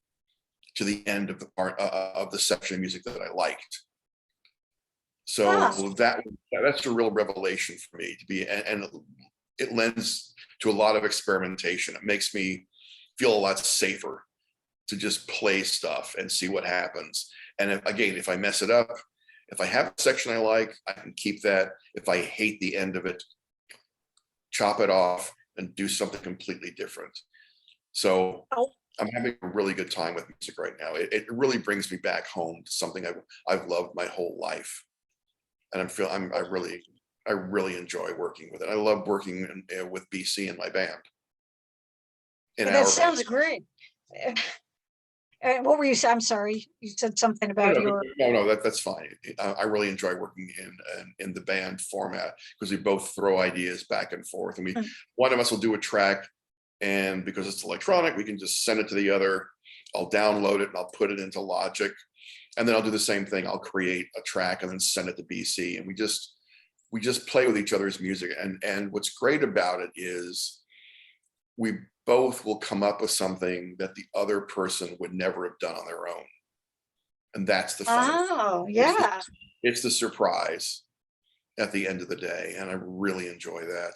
to the end of the part of the section of music that I liked. So that's a real revelation for me to be, and it lends to a lot of experimentation. It makes me feel a lot safer to just play stuff and see what happens. And if I mess it up, if I have a section I like, I can keep that. If I hate the end of it, chop it off and do something completely different. So I'm having a really good time with music right now. It really brings me back home to something I've loved my whole life, and I really enjoy working with it. I love working with BC and my band. That sounds great. What were you saying? I'm sorry, you said something about no, that's fine. I really enjoy working in the band format, because we both throw ideas back and forth, and one of us will do a track, and because it's electronic, we can just send it to the other. I'll download it and I'll put it into Logic, and then I'll do the same thing. I'll create a track and then send it to BC, and we just play with each other's music. And what's great about it is we both will come up with something that the other person would never have done on their own. And that's the fun. Oh, yeah. It's the surprise at the end of the day. And I really enjoy that.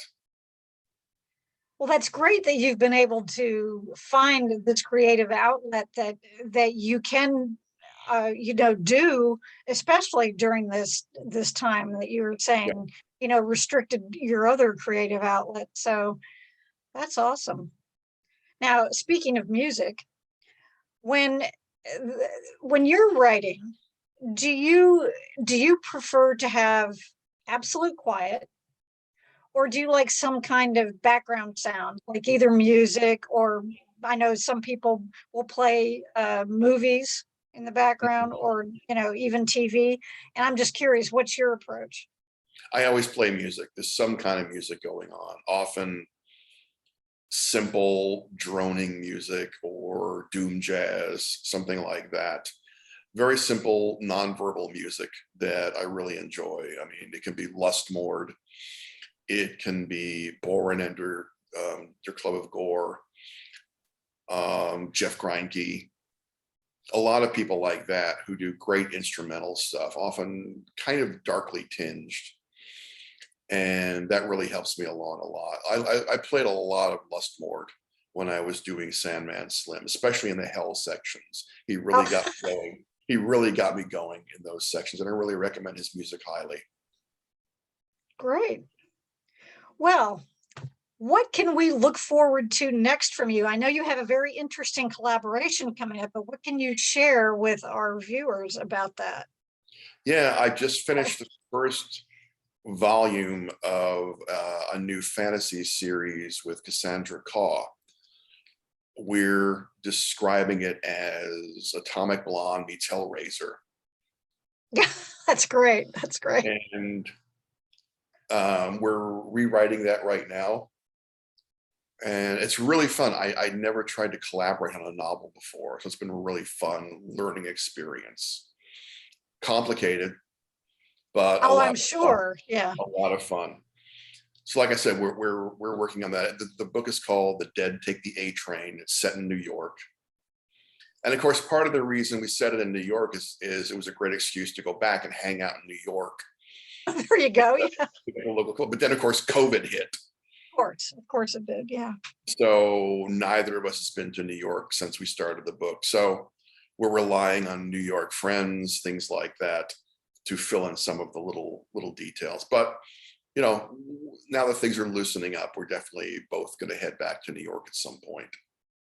Well, that's great that you've been able to find this creative outlet that you can, do, especially during this time that you were saying, restricted your other creative outlet. So that's awesome. Now, speaking of music, when you're writing, do you prefer to have absolute quiet, or do you like some kind of background sound, like either music, or I know some people will play movies in the background, or even TV? And I'm just curious, what's your approach? I always play music. There's some kind of music going on, often simple droning music or doom jazz, something like that. Very simple, nonverbal music that I really enjoy. I mean, it can be Lustmord, it can be Boren and Der Club of Gore, Jeff Greinke, a lot of people like that who do great instrumental stuff, often kind of darkly tinged. And that really helps me along a lot. I played a lot of Lustmord when I was doing Sandman Slim, especially in the hell sections. He really got me going. He really got me going in those sections, and I really recommend his music highly. Great. Well, what can we look forward to next from you? I know you have a very interesting collaboration coming up, but what can you share with our viewers about that? Yeah, I just finished the first volume of a new fantasy series with Cassandra Caw. We're describing it as Atomic Blonde meets Hellraiser. That's great. That's great. And we're rewriting that right now. And it's really fun. I never tried to collaborate on a novel before, so it's been a really fun learning experience. Complicated, but I'm sure. Yeah. A lot of fun. So like I said, we're working on that. The book is called The Dead Take the A Train. It's set in New York. And of course, part of the reason we set it in New York is it was a great excuse to go back and hang out in New York. There you go. Yeah, Local club. But then, of course, COVID hit. of course it did. Yeah. So neither of us has been to New York since we started the book. So we're relying on New York friends, things like that, to fill in some of the little details. But you know, now that things are loosening up, we're definitely both going to head back to New York at some point.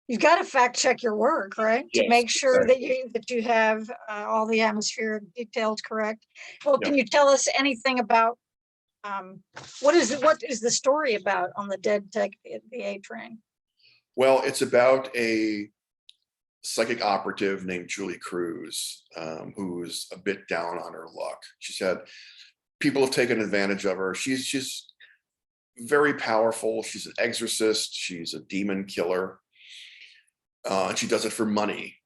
You've got to fact check your work, right? To Yes, make sure exactly. that you have all the atmospheric details correct. Well, Yeah. can you tell us anything about what is the story about on the Dead Tech the A Train? Well, it's about a psychic operative named Julie Cruz, who's a bit down on her luck. She's had people have taken advantage of her. She's very powerful. She's an exorcist. She's a demon killer. And she does it for money.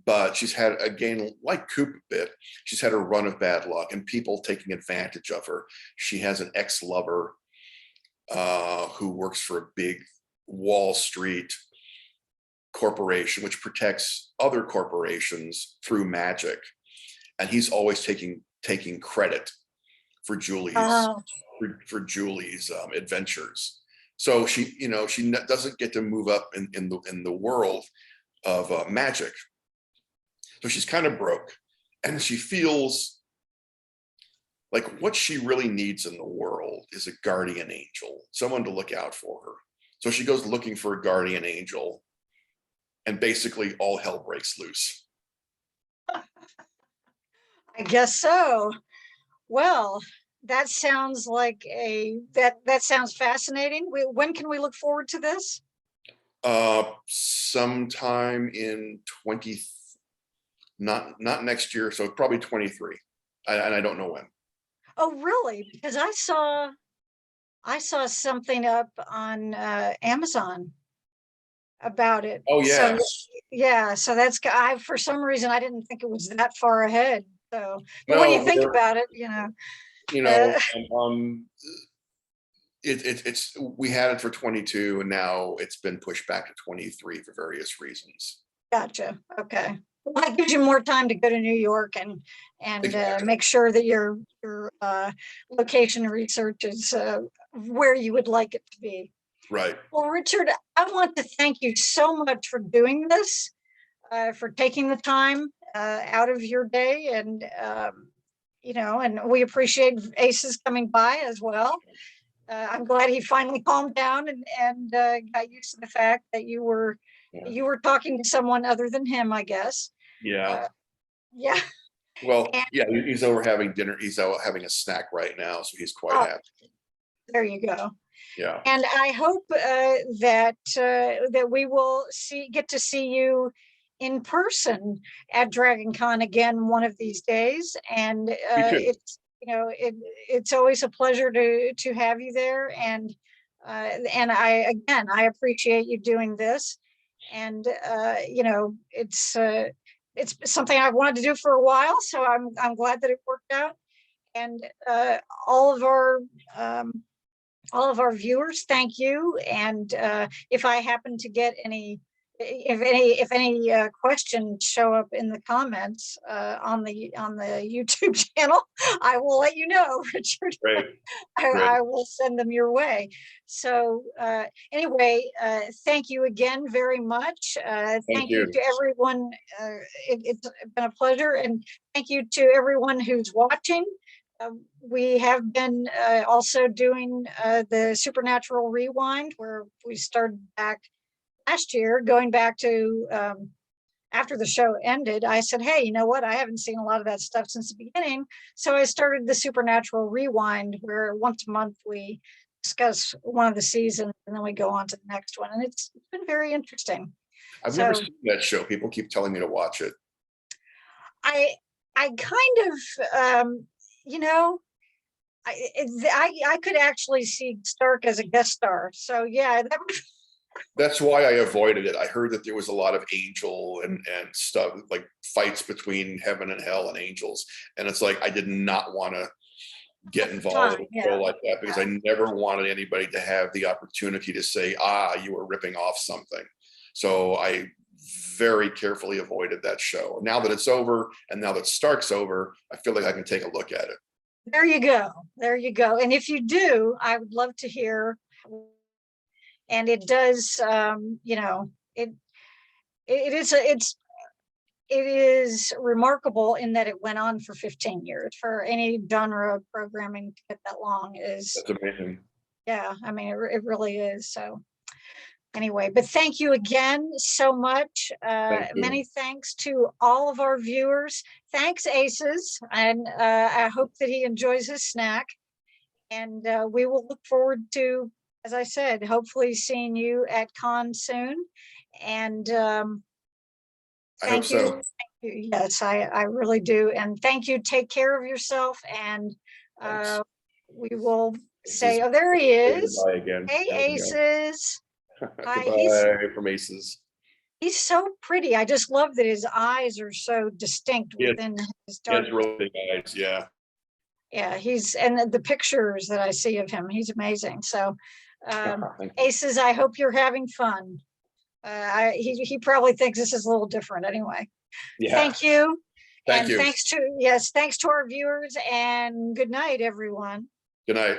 But she's had, again, like Coop a bit, she's had a run of bad luck and people taking advantage of her. She has an ex-lover who works for a big Wall Street corporation, which protects other corporations through magic. And he's always taking credit for Julie's for Julie's adventures. So she doesn't get to move up in the world of magic. So she's kind of broke, and she feels like what she really needs in the world is a guardian angel, someone to look out for her. So she goes looking for a guardian angel, and basically all hell breaks loose. I guess so. Well, that sounds like that sounds fascinating. When can we look forward to this? Sometime in not next year, so probably 23, and I don't know when. Oh, really? Because I saw something up on Amazon about it. Oh So yes. yeah, so for some reason I didn't think it was that far ahead. So, but when you No, think about it, you know, it's we had it for 22, and now it's been pushed back to 23 for various reasons. gotcha. Okay. Well, that gives you more time to go to New York and Exactly. make sure that your location research is where you would like it to be. Right. Well, Richard, I want to thank you so much for doing this, for taking the time out of your day, and and we appreciate Aces coming by as well. I'm glad he finally calmed down and got used to the fact that you were talking to someone other than him, I guess. Yeah. Yeah. Well, And, yeah, he's over having dinner. He's out having a snack right now, so he's quite happy. there you go. Yeah. And I hope that we will get to see you in person at Dragon Con again one of these days. And it's always a pleasure to have you there. And I appreciate you doing this. And it's something I've wanted to do for a while, so I'm glad that it worked out. And all of our viewers, thank you. And if I happen to get if any questions show up in the comments on the YouTube channel, I will let you know, Richard. Great. I will send them your way. So anyway, thank you again very much. Thank you to everyone. It's been a pleasure, and thank you to everyone who's watching. We have been also doing the Supernatural Rewind, where we started back last year, going back to after the show ended. I said, hey, you know what? I haven't seen a lot of that stuff since the beginning. So I started the Supernatural Rewind, where once a month we discuss one of the seasons and then we go on to the next one. And it's been very interesting. I've never seen that show. People keep telling me to watch it. I kind of, I could actually see Stark as a guest star. So yeah, that's why I avoided it. I heard that there was a lot of angel and stuff, like fights between heaven and hell and angels. And it's like, I did not want to get involved in a show like that, because I never wanted anybody to have the opportunity to say, you were ripping off something. So I very carefully avoided that show. Now that it's over, and now that Stark's over, I feel like I can take a look at it. There you go. There you go. And if you do, I would love to hear. And it does, you know, it is remarkable in that it went on for 15 years. For any genre of programming to get that long is, That's amazing. yeah, I mean, it really is. So anyway, but thank you again so much. Thank you. Many thanks to all of our viewers. Thanks, Aces. And I hope that he enjoys his snack. And we will look forward to, as I said, hopefully seeing you at con soon. And I hope so. thank you. Yes, I really do. And thank you. Take care of yourself. And we will say, oh, there he is. Goodbye again. Hey, Aces. Hi, Goodbye from Aces. He's so pretty. I just love that his eyes are so distinct within his dark. He has really big eyes, yeah. Yeah, and the pictures that I see of him, he's amazing. So Aces, I hope you're having fun. He probably thinks this is a little different anyway. Yeah. Thank you. Thank you. Thanks to our viewers, and good night, everyone. Good night.